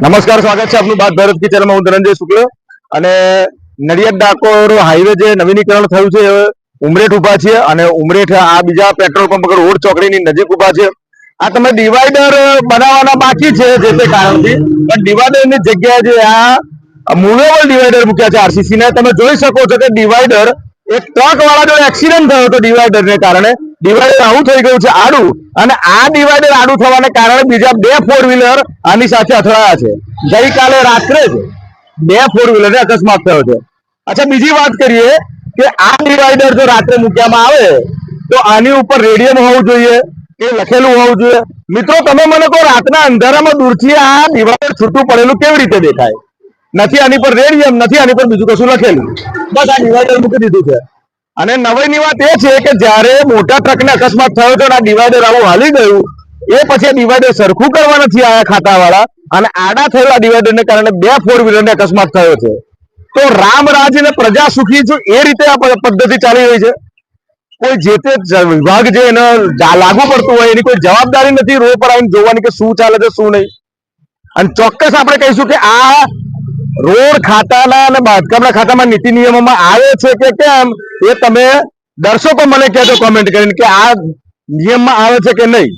નમસ્કાર, સ્વાગત છે આપનું બાદ ભારત કી ચેનલમાં. હું ધનંજય શુક્લ અને નડિયાદ ડાકોર હાઈવે જે નવીનીકરણ થયું છે ઉમરેઠ ઉભા છે અને ઉમરેઠ આ બીજા પેટ્રોલ પંપ પર રોડ ચોકડીની નજીક ઉભા છે. આ તમે ડિવાઈડર બનાવવાના બાકી છે જે તે કારણથી, પણ ડિવાઈડરની જગ્યાએ જે આ મૂવેબલ ડિવાઈડર મૂક્યા છે આરસીસી ને. તમે જોઈ શકો છો કે ડિવાઈડર એક ટ્રક વાળા જો એક્સિડન્ટ થયો હતો ડિવાઈડરને કારણે ડિવાઈડર આવું થઈ ગયું છે આડું, અને આ ડિવાઈડર આડું થવાને કારણે બીજા બે ફોર વ્હીલર આની સાથે અથડાયા છે. ગઈકાલે રાત્રે જ બે ફોર વ્હીલરને અકસ્માત થયો છે. અચ્છા, બીજી વાત કરીએ કે આ ડિવાઈડર જો રાત્રે મૂકવામાં આવે તો આની ઉપર રેડિયમ હોવું જોઈએ, એ લખેલું હોવું જોઈએ. મિત્રો તમે મને કહો, રાતના અંધારામાં દૂરથી આ ડિવાઈડર છૂટું પડેલું કેવી રીતે દેખાય? નથી આની પર રેડિયમ, નથી આની પર બીજું કશું લખેલું, બસ આ ડિવાઈડર મૂકી દીધું છે. અને નવાઈની વાત એ છે કે જ્યારે મોટા ટ્રકને અકસ્માત થયો હતો અને આ ડિવાઈડર આવું હાલી ગયું, એ પછી ડિવાઈડર સરખું કરવા નથી આયા ખાતાવાળા, અને આડા થયેલા ડિવાઈડરને કારણે બે ફોર વ્હીલરને અકસ્માત થયો છે. તો રામ રાજ અને પ્રજા સુખી છે એ રીતે આ પદ્ધતિ ચાલી રહી છે. કોઈ જે તે વિભાગ જે એને લાગુ પડતું હોય એની કોઈ જવાબદારી નથી રોડ પર આવીને જોવાની કે શું ચાલે છે શું નહીં. અને ચોક્કસ આપણે કહીશું કે આ રોડ ખાતાના અને બાંધકામના ખાતામાં નીતિ નિયમોમાં આવે છે કે કેમ, એ તમે દર્શકો મને કહેજો કોમેન્ટ કરીને કે આ નિયમમાં આવે છે કે નહીં.